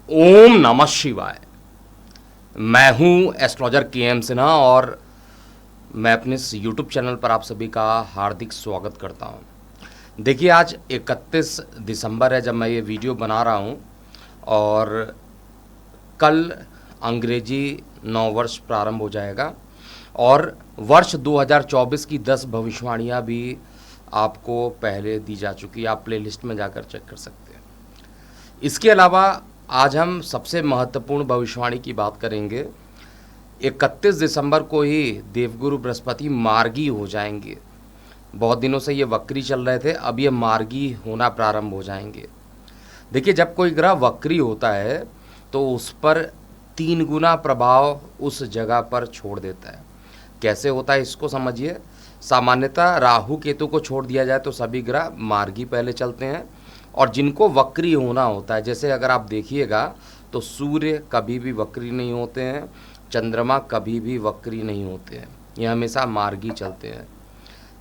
ओम नमः शिवाय। मैं हूं एस्ट्रोलॉजर के एम सिन्हा और मैं अपने इस यूट्यूब चैनल पर आप सभी का हार्दिक स्वागत करता हूं। देखिए, आज 31 दिसंबर है जब मैं ये वीडियो बना रहा हूं और कल अंग्रेजी नववर्ष प्रारंभ हो जाएगा और वर्ष 2024 की 10 भविष्यवाणियाँ भी आपको पहले दी जा चुकी है। आप प्लेलिस्ट में जाकर चेक कर सकते हैं। इसके अलावा आज हम सबसे महत्वपूर्ण भविष्यवाणी की बात करेंगे। 31 दिसंबर को ही देवगुरु बृहस्पति मार्गी हो जाएंगे। बहुत दिनों से ये वक्री चल रहे थे, अब ये मार्गी होना प्रारंभ हो जाएंगे। देखिए, जब कोई ग्रह वक्री होता है तो उस पर 3 गुना प्रभाव उस जगह पर छोड़ देता है। कैसे होता है इसको समझिए। सामान्यतः राहु केतु को छोड़ दिया जाए तो सभी ग्रह मार्गी पहले चलते हैं और जिनको वक्री होना होता है, जैसे अगर आप देखिएगा तो सूर्य कभी भी वक्री नहीं होते हैं, चंद्रमा कभी भी वक्री नहीं होते हैं, ये हमेशा मार्गी चलते हैं।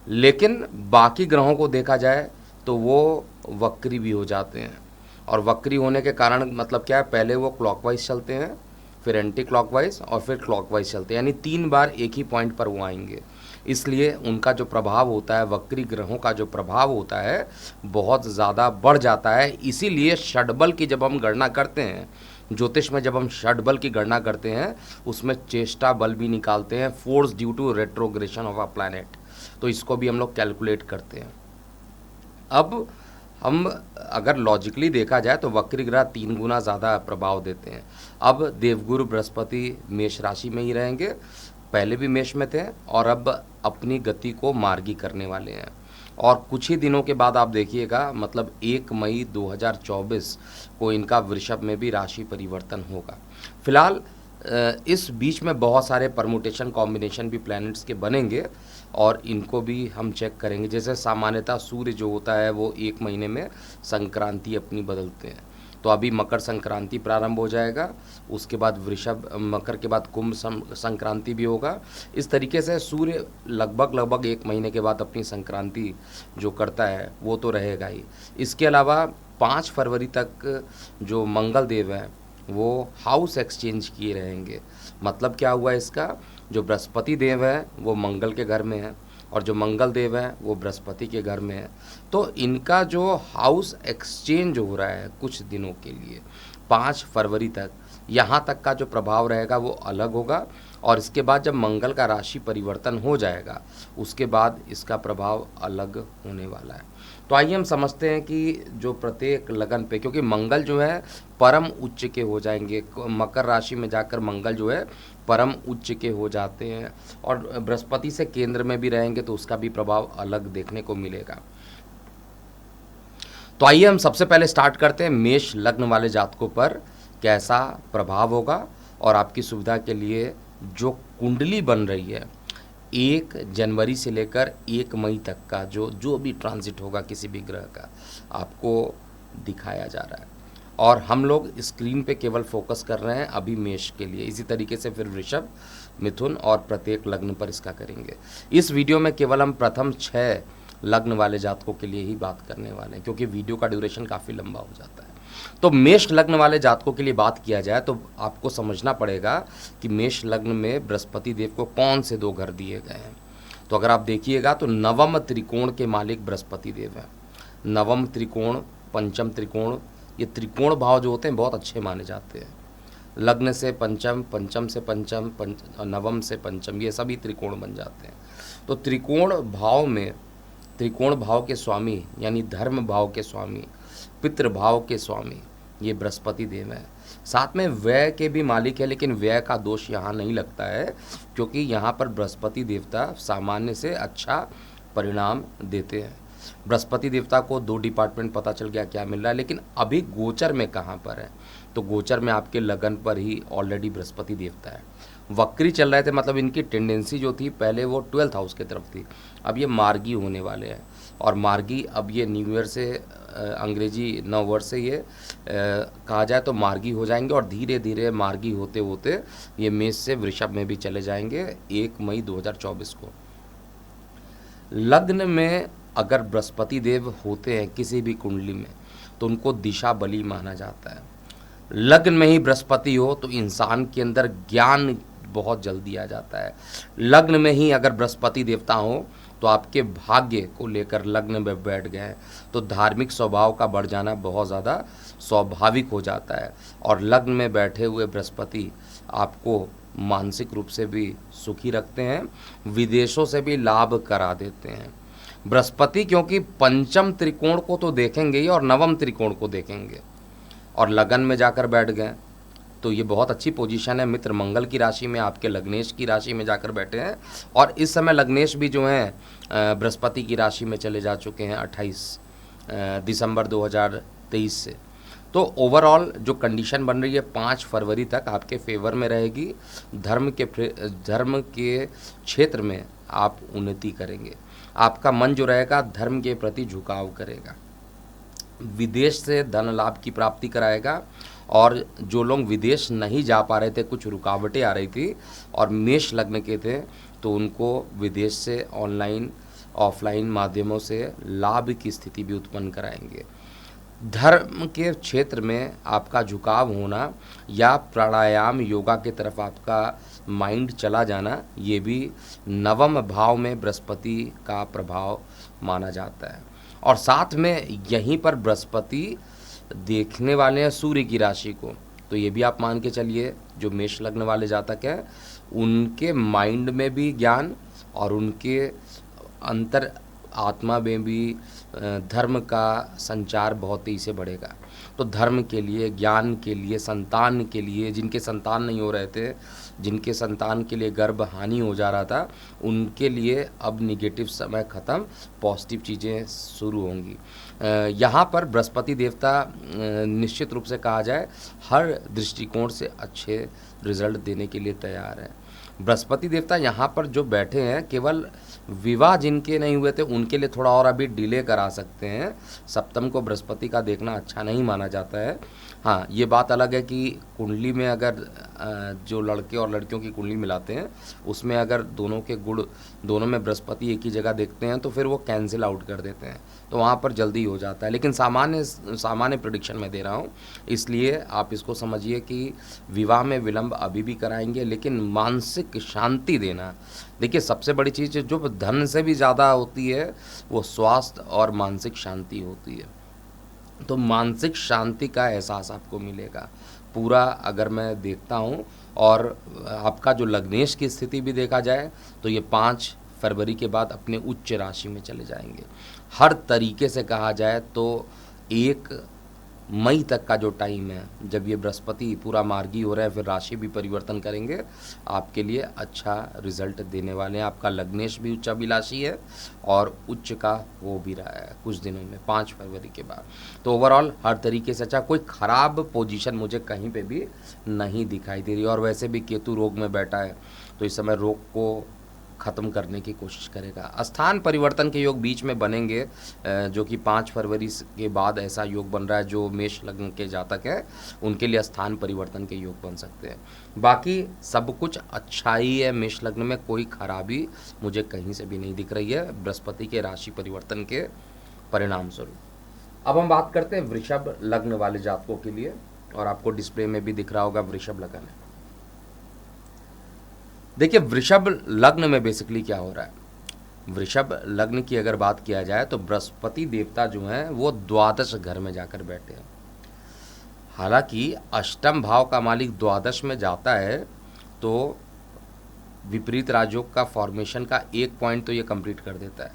लेकिन बाकी ग्रहों को देखा जाए तो वो वक्री भी हो जाते हैं और वक्री होने के कारण मतलब क्या है, पहले वो क्लॉकवाइज चलते हैं, फिर एंटी क्लॉकवाइज और फिर क्लॉकवाइज चलते हैं, यानी 3 बार एक ही पॉइंट पर वो आएंगे। इसलिए उनका जो प्रभाव होता है, वक्री ग्रहों का जो प्रभाव होता है बहुत ज़्यादा बढ़ जाता है। इसीलिए षडबल की जब हम गणना करते हैं, ज्योतिष में जब हम षडबल की गणना करते हैं उसमें चेष्टा बल भी निकालते हैं, force due to retrogression of a planet, तो इसको भी हम लोग कैलकुलेट करते हैं। अब हम अगर लॉजिकली देखा जाए तो वक्री ग्रह 3 गुना ज़्यादा प्रभाव देते हैं। अब देवगुरु बृहस्पति मेष राशि में ही रहेंगे, पहले भी मेष में थे और अब अपनी गति को मार्गी करने वाले हैं और कुछ ही दिनों के बाद आप देखिएगा, मतलब 1 मई 2024 को इनका वृषभ में भी राशि परिवर्तन होगा। फिलहाल इस बीच में बहुत सारे परमुटेशन कॉम्बिनेशन भी प्लैनेट्स के बनेंगे और इनको भी हम चेक करेंगे। जैसे सामान्यतः सूर्य जो होता है वो 1 महीने में संक्रांति अपनी बदलते हैं, तो अभी मकर संक्रांति प्रारंभ हो जाएगा, उसके बाद वृषभ, मकर के बाद कुंभ संक्रांति भी होगा। इस तरीके से सूर्य लगभग 1 महीने के बाद अपनी संक्रांति जो करता है वो तो रहेगा ही। इसके अलावा 5 फरवरी तक जो मंगल देव हैं वो हाउस एक्सचेंज किए रहेंगे। मतलब क्या हुआ इसका, जो बृहस्पति देव है वो मंगल के घर में है और जो मंगल देव है वो बृहस्पति के घर में है, तो इनका जो हाउस एक्सचेंज हो रहा है कुछ दिनों के लिए 5 फरवरी तक, यहाँ तक का जो प्रभाव रहेगा वो अलग होगा और इसके बाद जब मंगल का राशि परिवर्तन हो जाएगा उसके बाद इसका प्रभाव अलग होने वाला है। तो आइए हम समझते हैं कि जो प्रत्येक लगन पे, क्योंकि मंगल जो है परम उच्च के हो जाएंगे, मकर राशि में जाकर मंगल जो है परम उच्च के हो जाते हैं और बृहस्पति से केंद्र में भी रहेंगे तो उसका भी प्रभाव अलग देखने को मिलेगा। तो आइए हम सबसे पहले स्टार्ट करते हैं मेष लग्न वाले जातकों पर कैसा प्रभाव होगा और आपकी सुविधा के लिए जो कुंडली बन रही है 1 जनवरी से लेकर 1 मई तक का जो भी ट्रांजिट होगा किसी भी ग्रह का आपको दिखाया जा रहा है और हम लोग स्क्रीन पे केवल फोकस कर रहे हैं अभी मेष के लिए। इसी तरीके से फिर वृषभ, मिथुन और प्रत्येक लग्न पर इसका करेंगे। इस वीडियो में केवल हम प्रथम 6 लग्न वाले जातकों के लिए ही बात करने वाले हैं क्योंकि वीडियो का ड्यूरेशन काफ़ी लंबा हो जाता है। तो मेष लग्न वाले जातकों के लिए बात किया जाए तो आपको समझना पड़ेगा कि मेष लग्न में बृहस्पति देव को कौन से 2 घर दिए गए हैं। तो अगर आप देखिएगा तो नवम त्रिकोण के मालिक बृहस्पति देव हैं। नवम त्रिकोण, पंचम त्रिकोण, ये त्रिकोण भाव जो होते हैं बहुत अच्छे माने जाते हैं। लग्न से पंचम, पंचम से पंचम, नवम से पंचम, ये सभी त्रिकोण बन जाते हैं। तो त्रिकोण भाव में त्रिकोण भाव के स्वामी यानी धर्म भाव के स्वामी, पितृ भाव के स्वामी ये बृहस्पति देव है। साथ में व्यय के भी मालिक है, लेकिन व्यय का दोष यहाँ नहीं लगता है क्योंकि यहाँ पर बृहस्पति देवता सामान्य से अच्छा परिणाम देते हैं। बृहस्पति देवता को 2 डिपार्टमेंट पता चल गया क्या मिल रहा है, लेकिन अभी गोचर में कहाँ पर है, तो गोचर में आपके लगन पर ही ऑलरेडी बृहस्पति देवता है। वक्री चल रहे थे, मतलब इनकी टेंडेंसी जो थी पहले वो 12th हाउस की तरफ थी, अब ये मार्गी होने वाले हैं और मार्गी अब ये न्यू ईयर से अंग्रेजी नव वर्ष से ये कहा जाए तो मार्गी हो जाएंगे और धीरे धीरे मार्गी होते होते ये मेष से वृषभ में भी चले जाएंगे 1 मई 2024 को। लग्न में अगर बृहस्पति देव होते हैं किसी भी कुंडली में तो उनको दिशा बली माना जाता है। लग्न में ही बृहस्पति हो तो इंसान के अंदर ज्ञान बहुत जल्दी आ जाता है। लग्न में ही अगर बृहस्पति देवता हो तो आपके भाग्य को लेकर लग्न में बैठ गए हैं तो धार्मिक स्वभाव का बढ़ जाना बहुत ज़्यादा स्वाभाविक हो जाता है। और लग्न में बैठे हुए बृहस्पति आपको मानसिक रूप से भी सुखी रखते हैं, विदेशों से भी लाभ करा देते हैं। बृहस्पति क्योंकि पंचम त्रिकोण को तो देखेंगे ही और नवम त्रिकोण को देखेंगे, और लगन में जाकर बैठ गए तो ये बहुत अच्छी पोजीशन है। मित्र मंगल की राशि में, आपके लग्नेश की राशि में जाकर बैठे हैं, और इस समय लग्नेश भी जो हैं बृहस्पति की राशि में चले जा चुके हैं 28 दिसंबर 2023 से। तो ओवरऑल जो कंडीशन बन रही है 5 फरवरी तक आपके फेवर में रहेगी। धर्म के क्षेत्र में आप उन्नति करेंगे, आपका मन जो रहेगा धर्म के प्रति झुकाव करेगा, विदेश से धन लाभ की प्राप्ति कराएगा। और जो लोग विदेश नहीं जा पा रहे थे, कुछ रुकावटें आ रही थी और मेष लग्न के थे, तो उनको विदेश से ऑनलाइन ऑफलाइन माध्यमों से लाभ की स्थिति भी उत्पन्न कराएंगे। धर्म के क्षेत्र में आपका झुकाव होना या प्राणायाम योगा की तरफ आपका माइंड चला जाना, ये भी नवम भाव में बृहस्पति का प्रभाव माना जाता है। और साथ में यहीं पर बृहस्पति देखने वाले हैं सूर्य की राशि को, तो ये भी आप मान के चलिए जो मेष लग्न वाले जातक हैं उनके माइंड में भी ज्ञान और उनके अंतर आत्मा में भी धर्म का संचार बहुत तेजी से बढ़ेगा। तो धर्म के लिए, ज्ञान के लिए, संतान के लिए, जिनके संतान नहीं हो रहे थे, जिनके संतान के लिए गर्भ हानि हो जा रहा था, उनके लिए अब निगेटिव समय ख़त्म, पॉजिटिव चीज़ें शुरू होंगी। यहाँ पर बृहस्पति देवता निश्चित रूप से कहा जाए हर दृष्टिकोण से अच्छे रिजल्ट देने के लिए तैयार है। बृहस्पति देवता यहाँ पर जो बैठे हैं, केवल विवाह जिनके नहीं हुए थे उनके लिए थोड़ा और अभी डिले करा सकते हैं। सप्तम को बृहस्पति का देखना अच्छा नहीं माना जाता है। हाँ, ये बात अलग है कि कुंडली में अगर जो लड़के और लड़कियों की कुंडली मिलाते हैं उसमें अगर दोनों के गुण, दोनों में बृहस्पति एक ही जगह देखते हैं तो फिर वो कैंसिल आउट कर देते हैं, तो वहाँ पर जल्दी हो जाता है। लेकिन सामान्य प्रेडिक्शन में दे रहा हूँ, इसलिए आप इसको समझिए कि विवाह में विलंब अभी भी कराएंगे, लेकिन मानसिक शांति देना। देखिए, सबसे बड़ी चीज़ जो धन से भी ज़्यादा होती है वो स्वास्थ्य और मानसिक शांति होती है। तो मानसिक शांति का एहसास आपको मिलेगा पूरा। अगर मैं देखता हूँ और आपका जो लग्नेश की स्थिति भी देखा जाए तो ये 5 फरवरी के बाद अपने उच्च राशि में चले जाएंगे। हर तरीके से कहा जाए तो 1 मई तक का जो टाइम है, जब ये बृहस्पति पूरा मार्गी हो रहा है, फिर राशि भी परिवर्तन करेंगे, आपके लिए अच्छा रिजल्ट देने वाले हैं। आपका लग्नेश भी उच्चाभिलाषी है और उच्च का हो भी रहा है कुछ दिनों में 5 फरवरी के बाद। तो ओवरऑल हर तरीके से अच्छा, कोई ख़राब पोजीशन मुझे कहीं पे भी नहीं दिखाई दे रही। और वैसे भी केतु रोग में बैठा है तो इस समय रोग को ख़त्म करने की कोशिश करेगा। स्थान परिवर्तन के योग बीच में बनेंगे, जो कि 5 फरवरी के बाद ऐसा योग बन रहा है। जो मेष लग्न के जातक हैं उनके लिए स्थान परिवर्तन के योग बन सकते हैं। बाकी सब कुछ अच्छा ही है, मेष लग्न में कोई खराबी मुझे कहीं से भी नहीं दिख रही है बृहस्पति के राशि परिवर्तन के परिणाम स्वरूप। अब हम बात करते हैं वृषभ लग्न वाले जातकों के लिए, और आपको डिस्प्ले में भी दिख रहा होगा वृषभ लग्न है। देखिए, वृषभ लग्न में बेसिकली क्या हो रहा है, वृषभ लग्न की अगर बात किया जाए तो बृहस्पति देवता जो हैं वो द्वादश घर में जाकर बैठे हैं। हालांकि अष्टम भाव का मालिक द्वादश में जाता है तो विपरीत राजयोग का फॉर्मेशन का एक पॉइंट तो ये कंप्लीट कर देता है,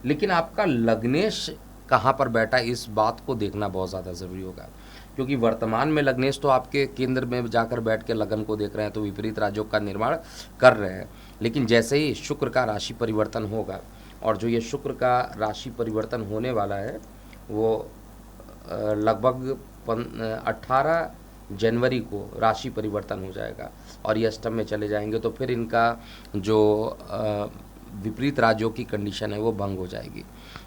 लेकिन आपका लग्नेश कहाँ पर बैठा है इस बात को देखना बहुत ज़्यादा ज़रूरी होगा। क्योंकि वर्तमान में लग्नेश तो आपके केंद्र में जाकर बैठ के लगन को देख रहे हैं, तो विपरीत राजयोग का निर्माण कर रहे हैं। लेकिन जैसे ही शुक्र का राशि परिवर्तन होगा, और जो ये शुक्र का राशि परिवर्तन होने वाला है वो लगभग 18 जनवरी को राशि परिवर्तन हो जाएगा और ये अष्टम में चले जाएंगे, तो फिर इनका जो विपरीत राजयोग की कंडीशन है वो भंग हो जाएगी।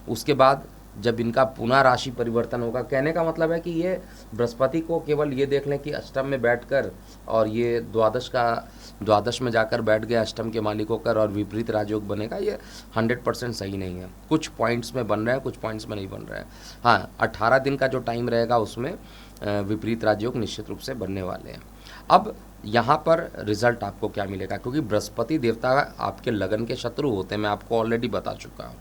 उसके बाद जब इनका पुनः राशि परिवर्तन होगा, कहने का मतलब है कि ये बृहस्पति को केवल ये देख लें कि अष्टम में बैठकर और ये द्वादश में जाकर बैठ गए अष्टम के मालिक होकर और विपरीत राजयोग बनेगा, ये 100% सही नहीं है। कुछ पॉइंट्स में बन रहा है, कुछ पॉइंट्स में नहीं बन रहा है। हाँ, 18 दिन का जो टाइम रहेगा उसमें विपरीत राजयोग निश्चित रूप से बनने वाले हैं। अब यहाँ पर रिजल्ट आपको क्या मिलेगा, क्योंकि बृहस्पति देवता आपके लगन के शत्रु होते हैं, मैं आपको ऑलरेडी बता चुका हूँ।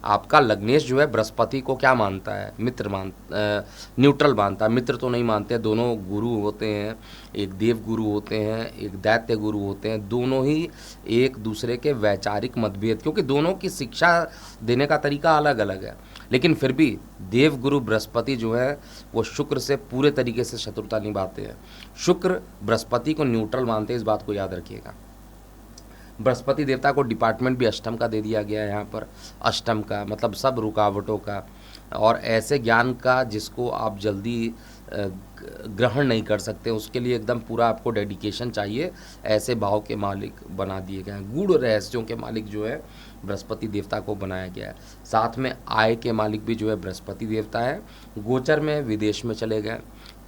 आपका लग्नेश जो है बृहस्पति को क्या मानता है, न्यूट्रल मानता है, मित्र तो नहीं मानते। दोनों गुरु होते हैं, एक देव गुरु होते हैं, एक दैत्य गुरु होते हैं। दोनों ही एक दूसरे के वैचारिक मतभेद, क्योंकि दोनों की शिक्षा देने का तरीका अलग अलग है, लेकिन फिर भी देव गुरु बृहस्पति जो है वो शुक्र से पूरे तरीके से शत्रुता निभाते हैं। शुक्र बृहस्पति को न्यूट्रल मानते हैं, इस बात को याद रखिएगा। बृहस्पति देवता को डिपार्टमेंट भी अष्टम का दे दिया गया है यहाँ पर। अष्टम का मतलब सब रुकावटों का और ऐसे ज्ञान का जिसको आप जल्दी ग्रहण नहीं कर सकते, उसके लिए एकदम पूरा आपको डेडिकेशन चाहिए। ऐसे भाव के मालिक बना दिए गए हैं। गूढ़ रहस्यों के मालिक जो है बृहस्पति देवता को बनाया गया है। साथ में आय के मालिक भी जो है बृहस्पति देवता है। गोचर में विदेश में चले गए,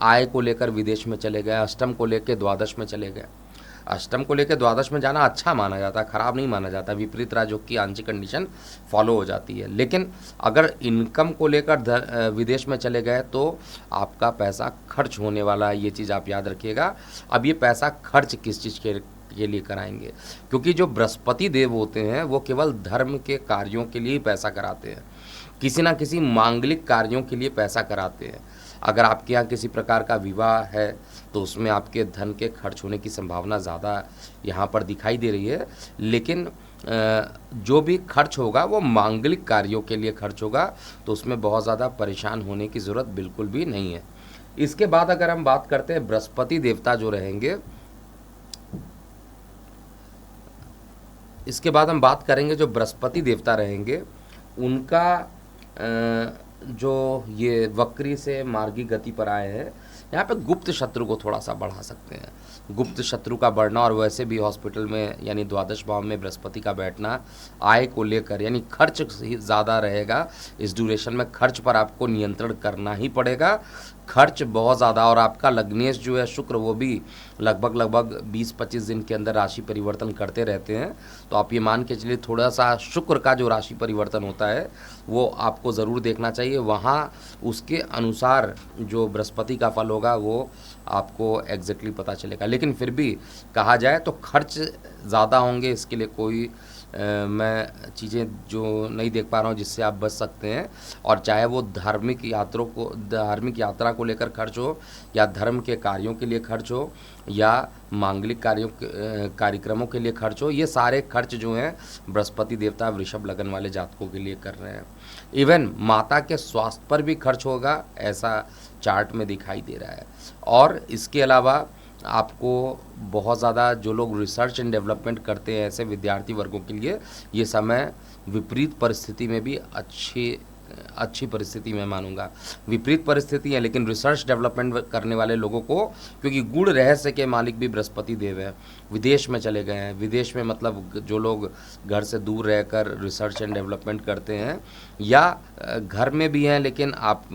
आय को लेकर विदेश में चले गए, अष्टम को लेकर द्वादश में चले गए। अष्टम को लेकर द्वादश में जाना अच्छा माना जाता है, खराब नहीं माना जाता। विपरीत राजयोग की आंशिक कंडीशन फॉलो हो जाती है। लेकिन अगर इनकम को लेकर विदेश में चले गए तो आपका पैसा खर्च होने वाला है, ये चीज़ आप याद रखिएगा। अब ये पैसा खर्च किस चीज़ के लिए कराएंगे, क्योंकि जो बृहस्पति देव होते हैं वो केवल धर्म के कार्यों के लिए ही पैसा कराते हैं, किसी ना किसी मांगलिक कार्यों के लिए पैसा कराते हैं। अगर आपके यहाँ किसी प्रकार का विवाह है तो उसमें आपके धन के खर्च होने की संभावना ज़्यादा यहाँ पर दिखाई दे रही है, लेकिन जो भी खर्च होगा वो मांगलिक कार्यों के लिए खर्च होगा, तो उसमें बहुत ज़्यादा परेशान होने की ज़रूरत बिल्कुल भी नहीं है। इसके बाद अगर हम बात करते हैं बृहस्पति देवता जो रहेंगे, इसके बाद हम बात करेंगे जो बृहस्पति देवता रहेंगे उनका जो ये वक्री से मार्गी गति पर आए हैं, यहाँ पे गुप्त शत्रु को थोड़ा सा बढ़ा सकते हैं। गुप्त शत्रु का बढ़ना और वैसे भी हॉस्पिटल में यानी द्वादश भाव में बृहस्पति का बैठना आय को लेकर यानी खर्च ज़्यादा रहेगा। इस ड्यूरेशन में खर्च पर आपको नियंत्रण करना ही पड़ेगा, खर्च बहुत ज़्यादा। और आपका लग्नेश जो है शुक्र वो भी लगभग 20-25 दिन के अंदर राशि परिवर्तन करते रहते हैं, तो आप ये मान के चलिए थोड़ा सा शुक्र का जो राशि परिवर्तन होता है वो आपको ज़रूर देखना चाहिए। वहाँ उसके अनुसार जो बृहस्पति का फल होगा वो आपको एग्जैक्टली पता चलेगा। लेकिन फिर भी कहा जाए तो खर्च ज़्यादा होंगे, इसके लिए कोई मैं चीज़ें जो नहीं देख पा रहा हूँ जिससे आप बच सकते हैं। और चाहे वो धार्मिक यात्रा को लेकर खर्च हो या धर्म के कार्यों के लिए खर्च हो या मांगलिक कार्यक्रमों के लिए खर्च हो, ये सारे खर्च जो हैं बृहस्पति देवता वृषभ लगन वाले जातकों के लिए कर रहे हैं। इवन माता के स्वास्थ्य पर भी खर्च होगा, ऐसा चार्ट में दिखाई दे रहा है। और इसके अलावा आपको बहुत ज़्यादा जो लोग रिसर्च एंड डेवलपमेंट करते हैं ऐसे विद्यार्थी वर्गों के लिए ये समय विपरीत परिस्थिति में भी अच्छी परिस्थिति में मानूंगा। विपरीत परिस्थिति है लेकिन रिसर्च डेवलपमेंट करने वाले लोगों को, क्योंकि गूढ़ रहस्य के मालिक भी बृहस्पति देव है, विदेश में चले गए हैं। विदेश में मतलब जो लोग घर से दूर रहकर रिसर्च एंड डेवलपमेंट करते हैं या घर में भी हैं लेकिन आप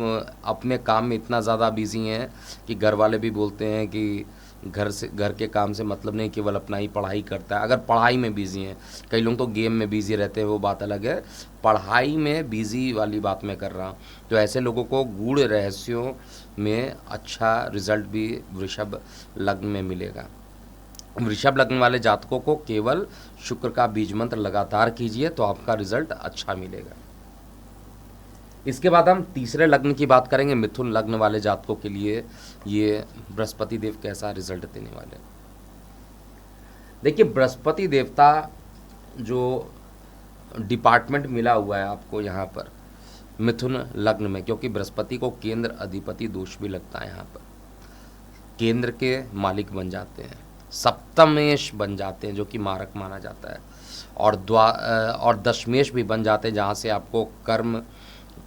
अपने काम में इतना ज़्यादा बिजी हैं कि घर वाले भी बोलते हैं कि घर के काम से मतलब नहीं, केवल अपना ही पढ़ाई करता है। अगर पढ़ाई में बिजी हैं, कई लोग तो गेम में बिजी रहते हैं, वो बात अलग है। पढ़ाई में बिजी वाली बात मैं कर रहा हूँ। तो ऐसे लोगों को गूढ़ रहस्यों में अच्छा रिजल्ट भी वृषभ लग्न में मिलेगा। वृषभ लग्न वाले जातकों को केवल शुक्र का बीज मंत्र लगातार कीजिए तो आपका रिजल्ट अच्छा मिलेगा। इसके बाद हम तीसरे लग्न की बात करेंगे। मिथुन लग्न वाले जातकों के लिए ये बृहस्पति देव कैसा रिजल्ट देने वाले। देखिए बृहस्पति देवता जो डिपार्टमेंट मिला हुआ है आपको यहाँ पर मिथुन लग्न में, क्योंकि बृहस्पति को केंद्र अधिपति दोष भी लगता है, यहाँ पर केंद्र के मालिक बन जाते हैं, सप्तमेश बन जाते हैं जो कि मारक माना जाता है, और दशमेश भी बन जाते हैं जहाँ से आपको कर्म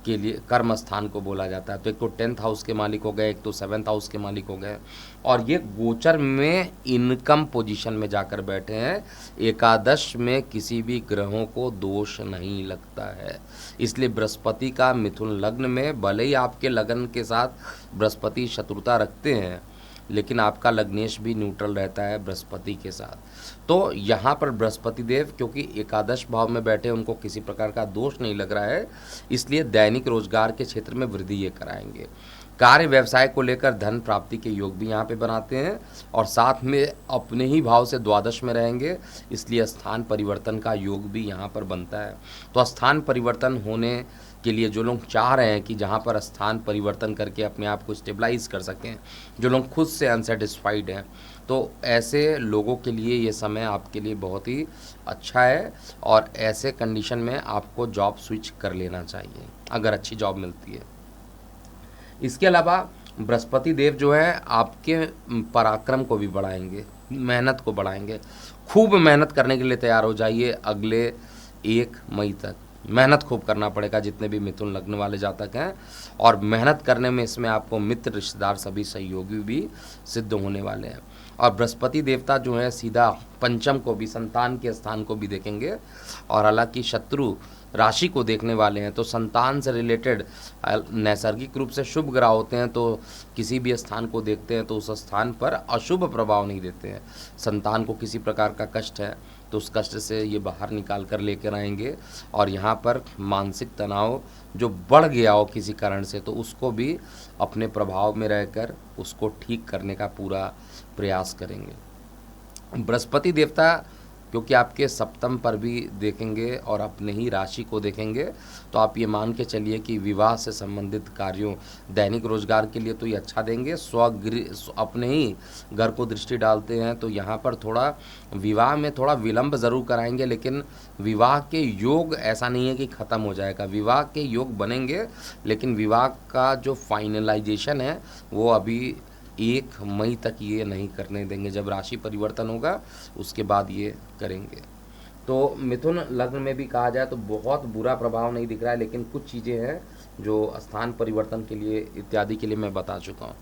के लिए कर्म स्थान को बोला जाता है। तो एक तो 10th हाउस के मालिक हो गए, एक तो 7th हाउस के मालिक हो गए, और ये गोचर में इनकम पोजीशन में जाकर बैठे हैं। एकादश में किसी भी ग्रहों को दोष नहीं लगता है, इसलिए बृहस्पति का मिथुन लग्न में भले ही आपके लगन के साथ बृहस्पति शत्रुता रखते हैं लेकिन आपका लग्नेश भी न्यूट्रल रहता है बृहस्पति के साथ। तो यहाँ पर बृहस्पति देव क्योंकि एकादश भाव में बैठे, उनको किसी प्रकार का दोष नहीं लग रहा है, इसलिए दैनिक रोजगार के क्षेत्र में वृद्धि ये कराएंगे। कार्य व्यवसाय को लेकर धन प्राप्ति के योग भी यहाँ पे बनाते हैं और साथ में अपने ही भाव से द्वादश में रहेंगे, इसलिए स्थान परिवर्तन का योग भी यहाँ पर बनता है। तो स्थान परिवर्तन होने के लिए जो लोग चाह रहे हैं कि जहाँ पर स्थान परिवर्तन करके अपने आप को स्टेबलाइज कर सकें, जो लोग खुद से अनसेटिस्फाइड हैं, तो ऐसे लोगों के लिए ये समय आपके लिए बहुत ही अच्छा है और ऐसे कंडीशन में आपको जॉब स्विच कर लेना चाहिए अगर अच्छी जॉब मिलती है। इसके अलावा बृहस्पति देव जो है आपके पराक्रम को भी बढ़ाएंगे, मेहनत को बढ़ाएंगे। खूब मेहनत करने के लिए तैयार हो जाइए। अगले 1 मई तक मेहनत खूब करना पड़ेगा जितने भी मिथुन लग्न वाले जातक हैं, और मेहनत करने में इसमें आपको मित्र रिश्तेदार सभी सहयोगी भी सिद्ध होने वाले हैं। और बृहस्पति देवता जो है सीधा पंचम को भी, संतान के स्थान को भी देखेंगे, और हालांकि शत्रु राशि को देखने वाले हैं, तो संतान से रिलेटेड नैसर्गिक रूप से शुभ ग्रह होते हैं, तो किसी भी स्थान को देखते हैं तो उस स्थान पर अशुभ प्रभाव नहीं देते हैं। संतान को किसी प्रकार का कष्ट है तो उस कष्ट से ये बाहर निकाल कर लेकर आएंगे, और यहाँ पर मानसिक तनाव जो बढ़ गया हो किसी कारण से, तो उसको भी अपने प्रभाव में रहकर उसको ठीक करने का पूरा प्रयास करेंगे। बृहस्पति देवता क्योंकि आपके सप्तम पर भी देखेंगे और अपने ही राशि को देखेंगे, तो आप ये मान के चलिए कि विवाह से संबंधित कार्यों, दैनिक रोजगार के लिए तो ये अच्छा देंगे। स्वगृह अपने ही घर को दृष्टि डालते हैं, तो यहाँ पर थोड़ा विवाह में थोड़ा विलंब ज़रूर कराएंगे, लेकिन विवाह के योग ऐसा नहीं है कि ख़त्म हो जाएगा। विवाह के योग बनेंगे, लेकिन विवाह का जो फाइनलाइजेशन है वो अभी 1 मई तक ये नहीं करने देंगे। जब राशि परिवर्तन होगा उसके बाद ये करेंगे। तो मिथुन लग्न में भी कहा जाए तो बहुत बुरा प्रभाव नहीं दिख रहा है, लेकिन कुछ चीज़ें हैं जो स्थान परिवर्तन के लिए इत्यादि के लिए मैं बता चुका हूँ।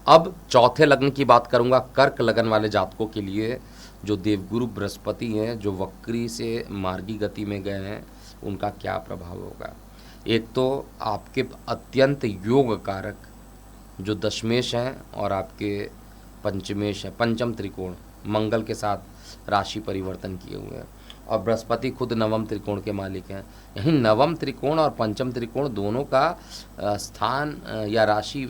अब चौथे लग्न की बात करूँगा। कर्क लग्न वाले जातकों के लिए जो देवगुरु बृहस्पति हैं, जो वक्री से मार्गी गति में गए हैं, उनका क्या प्रभाव होगा। एक तो आपके अत्यंत योग कारक जो दशमेश हैं और आपके पंचमेश हैं, पंचम त्रिकोण मंगल के साथ राशि परिवर्तन किए हुए हैं, और बृहस्पति खुद नवम त्रिकोण के मालिक हैं। यही नवम त्रिकोण और पंचम त्रिकोण दोनों का स्थान या राशि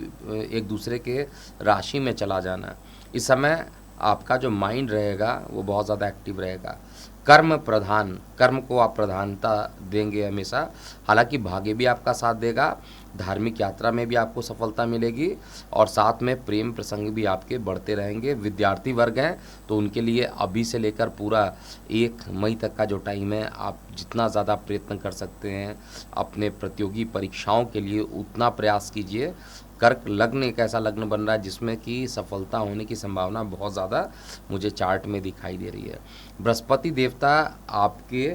एक दूसरे के राशि में चला जाना, इस समय आपका जो माइंड रहेगा वो बहुत ज़्यादा एक्टिव रहेगा। कर्म प्रधान, कर्म को आप प्रधानता देंगे हमेशा। हालांकि भाग्य भी आपका साथ देगा, धार्मिक यात्रा में भी आपको सफलता मिलेगी, और साथ में प्रेम प्रसंग भी आपके बढ़ते रहेंगे। विद्यार्थी वर्ग हैं तो उनके लिए अभी से लेकर पूरा 1 मई तक का जो टाइम है, आप जितना ज़्यादा प्रयत्न कर सकते हैं अपने प्रतियोगी परीक्षाओं के लिए उतना प्रयास कीजिए। कर्क लग्न एक ऐसा लग्न बन रहा है जिसमें कि सफलता होने की संभावना बहुत ज़्यादा मुझे चार्ट में दिखाई दे रही है। बृहस्पति देवता आपके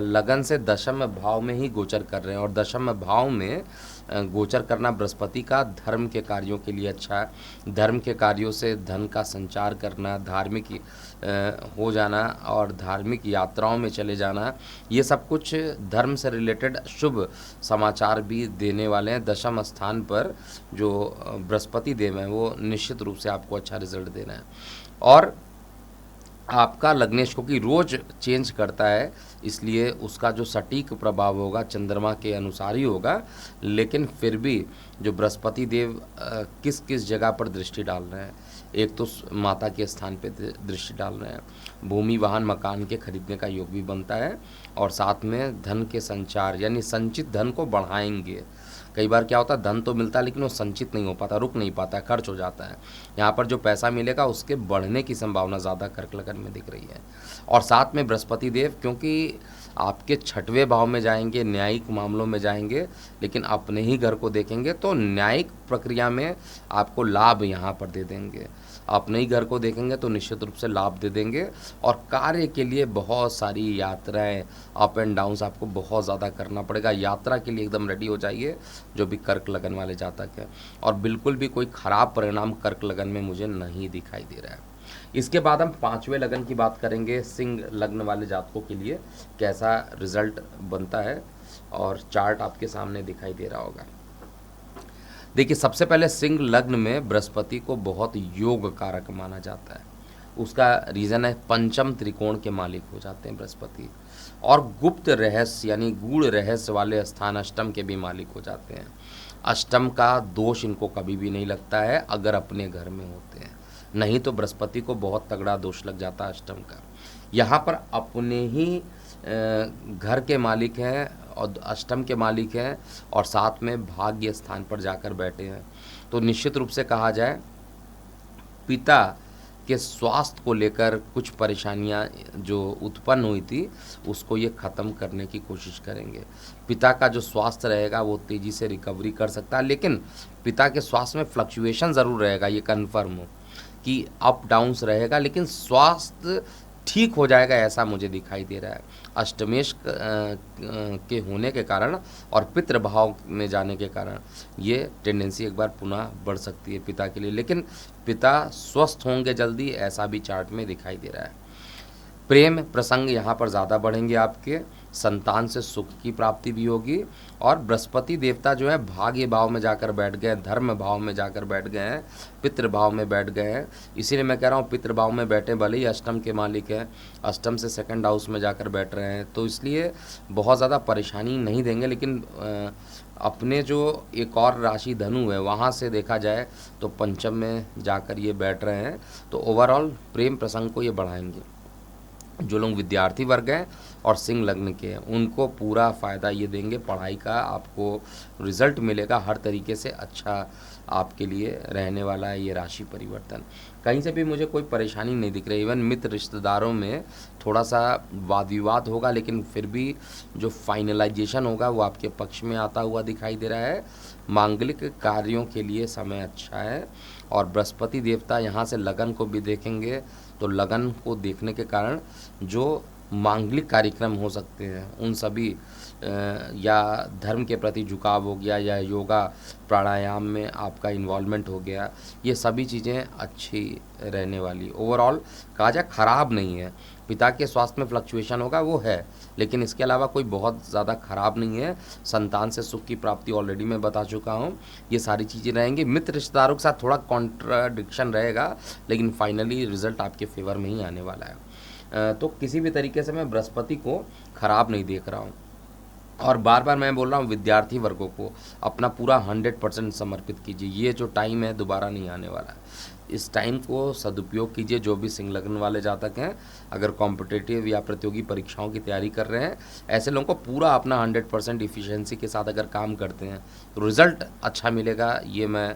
लगन से दशम भाव में ही गोचर कर रहे हैं, और दशम भाव में गोचर करना बृहस्पति का धर्म के कार्यों के लिए अच्छा है। धर्म के कार्यों से धन का संचार करना, धार्मिक हो जाना और धार्मिक यात्राओं में चले जाना, ये सब कुछ धर्म से रिलेटेड शुभ समाचार भी देने वाले हैं। दशम स्थान पर जो बृहस्पति देव हैं वो निश्चित रूप से आपको अच्छा रिजल्ट देना है। और आपका लग्नेश क्योंकि रोज चेंज करता है, इसलिए उसका जो सटीक प्रभाव होगा चंद्रमा के अनुसार ही होगा, लेकिन फिर भी जो बृहस्पति देव किस किस जगह पर दृष्टि डाल रहे हैं, एक तो माता के स्थान पे दृष्टि डाल रहे हैं, भूमि वाहन मकान के खरीदने का योग भी बनता है, और साथ में धन के संचार यानी संचित धन को बढ़ाएंगे। कई बार क्या होता है, धन तो मिलता है लेकिन वो संचित नहीं हो पाता, रुक नहीं पाता, खर्च हो जाता है। यहाँ पर जो पैसा मिलेगा उसके बढ़ने की संभावना ज़्यादा कर्क लगन में दिख रही है। और साथ में बृहस्पति देव क्योंकि आपके 6वें भाव में जाएंगे, न्यायिक मामलों में जाएंगे, लेकिन अपने ही घर को देखेंगे तो न्यायिक प्रक्रिया में आपको लाभ यहाँ पर दे देंगे। अपने ही घर को देखेंगे तो निश्चित रूप से लाभ दे देंगे, और कार्य के लिए बहुत सारी यात्राएं, अप एंड डाउन्स आपको बहुत ज़्यादा करना पड़ेगा। यात्रा के लिए एकदम रेडी हो जाइए जो भी कर्क लगन वाले जातक हैं, और बिल्कुल भी कोई ख़राब परिणाम कर्क लगन में मुझे नहीं दिखाई दे रहा है। इसके बाद हम 5वें लगन की बात करेंगे। सिंह लग्न वाले जातकों के लिए कैसा रिजल्ट बनता है, और चार्ट आपके सामने दिखाई दे रहा होगा। देखिए, सबसे पहले सिंह लग्न में बृहस्पति को बहुत योग कारक माना जाता है। उसका रीज़न है पंचम त्रिकोण के मालिक हो जाते हैं बृहस्पति, और गुप्त रहस्य यानी गूढ़ रहस्य वाले स्थान अष्टम के भी मालिक हो जाते हैं। अष्टम का दोष इनको कभी भी नहीं लगता है अगर अपने घर में होते हैं, नहीं तो बृहस्पति को बहुत तगड़ा दोष लग जाता है अष्टम का। यहाँ पर अपने ही घर के मालिक हैं और अष्टम के मालिक हैं और साथ में भाग्य स्थान पर जाकर बैठे हैं, तो निश्चित रूप से कहा जाए पिता के स्वास्थ्य को लेकर कुछ परेशानियां जो उत्पन्न हुई थी उसको ये ख़त्म करने की कोशिश करेंगे। पिता का जो स्वास्थ्य रहेगा वो तेज़ी से रिकवरी कर सकता है, लेकिन पिता के स्वास्थ्य में फ्लक्चुएशन ज़रूर रहेगा, ये कन्फर्म हो कि अप डाउन्स रहेगा, लेकिन स्वास्थ्य ठीक हो जाएगा ऐसा मुझे दिखाई दे रहा है। अष्टमेश के होने के कारण और पितृभाव में जाने के कारण ये टेंडेंसी एक बार पुनः बढ़ सकती है पिता के लिए, लेकिन पिता स्वस्थ होंगे जल्दी ऐसा भी चार्ट में दिखाई दे रहा है। प्रेम प्रसंग यहाँ पर ज़्यादा बढ़ेंगे, आपके संतान से सुख की प्राप्ति भी होगी और बृहस्पति देवता जो है भाग्य भाव में जाकर बैठ गए, धर्म भाव में जाकर बैठ गए हैं, पितृभाव में बैठ गए हैं। इसीलिए मैं कह रहा हूँ पितृभाव में बैठे, भले ही अष्टम के मालिक हैं, अष्टम से सेकंड हाउस में जाकर बैठ रहे हैं, तो इसलिए बहुत ज़्यादा परेशानी नहीं देंगे। लेकिन अपने जो एक और राशि धनु है वहाँ से देखा जाए तो पंचम में जाकर ये बैठ रहे हैं, तो ओवरऑल प्रेम प्रसंग को ये बढ़ाएंगे। जो लोग विद्यार्थी वर्ग हैं और सिंह लग्न के हैं उनको पूरा फ़ायदा ये देंगे, पढ़ाई का आपको रिजल्ट मिलेगा, हर तरीके से अच्छा आपके लिए रहने वाला है ये राशि परिवर्तन। कहीं से भी मुझे कोई परेशानी नहीं दिख रही, इवन मित्र रिश्तेदारों में थोड़ा सा वाद विवाद होगा, लेकिन फिर भी जो फाइनलाइजेशन होगा वो आपके पक्ष में आता हुआ दिखाई दे रहा है। मांगलिक कार्यों के लिए समय अच्छा है और बृहस्पति देवता यहाँ से लगन को भी देखेंगे, तो लगन को देखने के कारण जो मांगलिक कार्यक्रम हो सकते हैं उन सभी या धर्म के प्रति झुकाव हो गया या योगा प्राणायाम में आपका इन्वॉल्वमेंट हो गया, ये सभी चीज़ें अच्छी रहने वाली। ओवरऑल कहा जाए ख़राब नहीं है, पिता के स्वास्थ्य में फ्लक्चुएशन होगा वो है, लेकिन इसके अलावा कोई बहुत ज़्यादा ख़राब नहीं है। संतान से सुख की प्राप्ति ऑलरेडी मैं बता चुका हूँ, ये सारी चीज़ें रहेंगी। मित्र रिश्तेदारों के साथ थोड़ा कॉन्ट्राडिक्शन रहेगा, लेकिन फाइनली रिजल्ट आपके फेवर में ही आने वाला है। तो किसी भी तरीके से मैं बृहस्पति को ख़राब नहीं देख रहा हूँ। और बार बार मैं बोल रहा हूँ विद्यार्थी वर्गों को अपना पूरा 100% समर्पित कीजिए, ये जो टाइम है दोबारा नहीं आने वाला है, इस टाइम को सदुपयोग कीजिए। जो भी सिंह लग्न वाले जातक हैं, अगर कॉम्पिटिटिव या प्रतियोगी परीक्षाओं की तैयारी कर रहे हैं, ऐसे लोगों को पूरा अपना 100% इफ़िशियंसी के साथ अगर काम करते हैं तो रिज़ल्ट अच्छा मिलेगा, ये मैं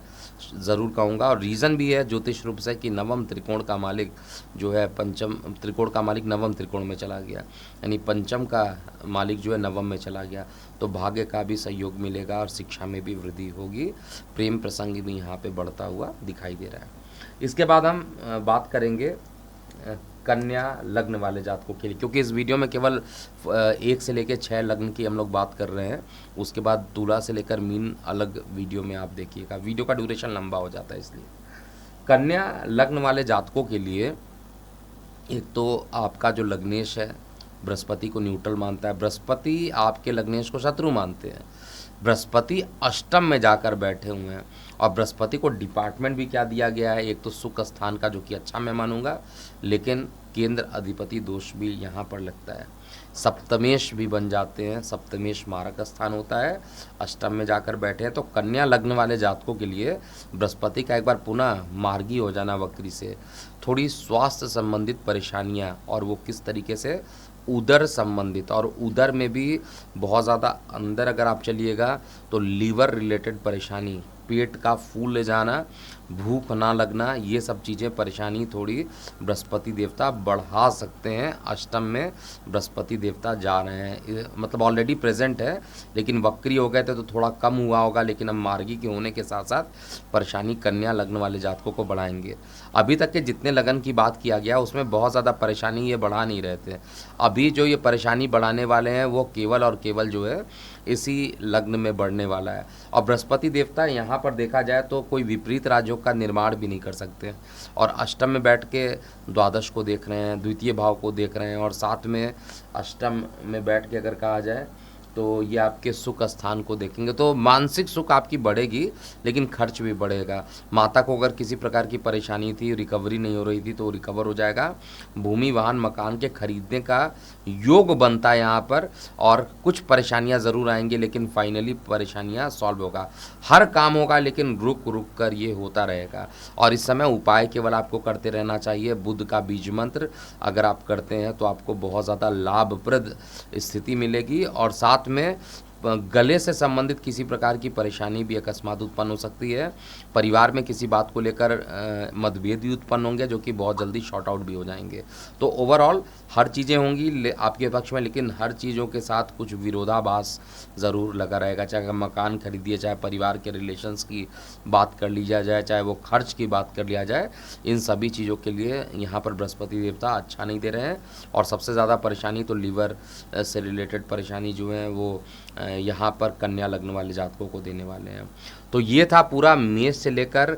ज़रूर कहूँगा। और रीज़न भी है ज्योतिष रूप से कि नवम त्रिकोण का मालिक जो है, पंचम त्रिकोण का मालिक नवम त्रिकोण में चला गया, यानी पंचम का मालिक जो है नवम में चला गया, तो भाग्य का भी सहयोग मिलेगा और शिक्षा में भी वृद्धि होगी। प्रेम प्रसंग भी यहाँ पे बढ़ता हुआ दिखाई दे रहा है। इसके बाद हम बात करेंगे कन्या लग्न वाले जातकों के लिए, क्योंकि इस वीडियो में केवल 1 से लेकर 6 लग्न की हम लोग बात कर रहे हैं, उसके बाद तुला से लेकर मीन अलग वीडियो में आप देखिएगा, वीडियो का ड्यूरेशन लंबा हो जाता है। इसलिए कन्या लग्न वाले जातकों के लिए एक तो आपका जो लग्नेश है बृहस्पति को न्यूट्रल मानता है, बृहस्पति आपके लग्नेश को शत्रु मानते हैं। बृहस्पति अष्टम में जाकर बैठे हुए हैं और बृहस्पति को डिपार्टमेंट भी क्या दिया गया है, एक तो सुख स्थान का जो कि अच्छा मैं मानूंगा, लेकिन केंद्र अधिपति दोष भी यहाँ पर लगता है। सप्तमेश भी बन जाते हैं, सप्तमेश मारक स्थान होता है, अष्टम में जाकर बैठे हैं। तो कन्या लग्न वाले जातकों के लिए बृहस्पति का एक बार पुनः मार्गी हो जाना वक्री से थोड़ी स्वास्थ्य संबंधित परेशानियाँ, और वो किस तरीके से, उदर संबंधित, और उदर में भी बहुत ज़्यादा अंदर अगर आप चलिएगा तो लीवर रिलेटेड परेशानी, पेट का फूल ले जाना, भूख ना लगना, ये सब चीज़ें परेशानी थोड़ी बृहस्पति देवता बढ़ा सकते हैं। अष्टम में बृहस्पति देवता जा रहे हैं, मतलब ऑलरेडी प्रेजेंट है, लेकिन वक्री हो गए थे तो थोड़ा कम हुआ होगा, लेकिन अब मार्गी के होने के साथ साथ परेशानी कन्या लग्न वाले जातकों को बढ़ाएंगे। अभी तक के जितने लगन की बात किया गया उसमें बहुत ज़्यादा परेशानी ये बढ़ा नहीं रहे थे, अभी जो ये परेशानी बढ़ाने वाले हैं वो केवल और केवल जो है इसी लग्न में बढ़ने वाला है। और बृहस्पति देवता यहाँ पर देखा जाए तो कोई विपरीत राजयोग का निर्माण भी नहीं कर सकते, और अष्टम में बैठ के द्वादश को देख रहे हैं, द्वितीय भाव को देख रहे हैं, और साथ में अष्टम में बैठ के अगर कहा जाए तो ये आपके सुख स्थान को देखेंगे, तो मानसिक सुख आपकी बढ़ेगी लेकिन खर्च भी बढ़ेगा। माता को अगर किसी प्रकार की परेशानी थी, रिकवरी नहीं हो रही थी, तो रिकवर हो जाएगा। भूमि वाहन मकान के खरीदने का योग बनता है यहाँ पर, और कुछ परेशानियाँ ज़रूर आएंगी लेकिन फाइनली परेशानियाँ सॉल्व होगा। हर काम होगा लेकिन रुक रुक कर ये होता रहेगा। और इस समय उपाय केवल आपको करते रहना चाहिए। बुध का बीज मंत्र अगर आप करते हैं तो आपको बहुत ज़्यादा लाभप्रद स्थिति मिलेगी, और साथ में गले से संबंधित किसी प्रकार की परेशानी भी अकस्मात उत्पन्न हो सकती है। परिवार में किसी बात को लेकर मतभेद भी उत्पन्न होंगे जो कि बहुत जल्दी शॉर्ट आउट भी हो जाएंगे। तो ओवरऑल हर चीज़ें होंगी आपके पक्ष में, लेकिन हर चीज़ों के साथ कुछ विरोधाभास ज़रूर लगा रहेगा। चाहे मकान खरीदिए, चाहे परिवार के रिलेशंस की बात कर ली जाए, चाहे वो खर्च की बात कर लिया जाए, इन सभी चीज़ों के लिए यहाँ पर बृहस्पति देवता अच्छा नहीं दे रहे हैं। और सबसे ज़्यादा परेशानी तो लीवर से रिलेटेड परेशानी जो है वो यहाँ पर कन्या लग्न वाले जातकों को देने वाले हैं। तो ये था पूरा मेष से लेकर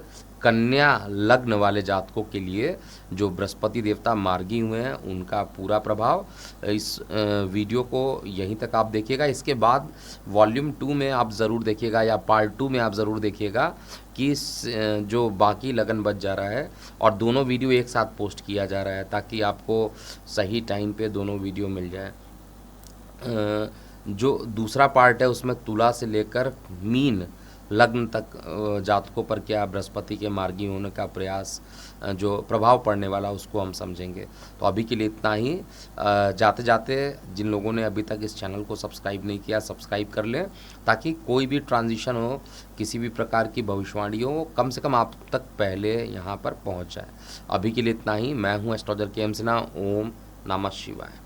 कन्या लग्न वाले जातकों के लिए जो बृहस्पति देवता मार्गी हुए हैं उनका पूरा प्रभाव। इस वीडियो को यहीं तक आप देखिएगा। इसके बाद वॉल्यूम 2 में आप ज़रूर देखिएगा, या पार्ट 2 में आप ज़रूर देखिएगा कि जो बाकी लगन बच जा रहा है, और दोनों वीडियो एक साथ पोस्ट किया जा रहा है ताकि आपको सही टाइम पे दोनों वीडियो मिल जाए। जो दूसरा पार्ट है उसमें तुला से लेकर मीन लग्न तक जातकों पर क्या बृहस्पति के मार्गी होने का प्रयास जो प्रभाव पड़ने वाला उसको हम समझेंगे। तो अभी के लिए इतना ही। जाते जाते जिन लोगों ने अभी तक इस चैनल को सब्सक्राइब नहीं किया, सब्सक्राइब कर लें ताकि कोई भी ट्रांजिशन हो, किसी भी प्रकार की भविष्यवाणी हो, कम से कम आप तक पहले यहाँ पर पहुँच जाए। अभी के लिए इतना ही। मैं हूँ एस्ट्रोलॉजर के एम सिन्हा। ओम नमः शिवाय।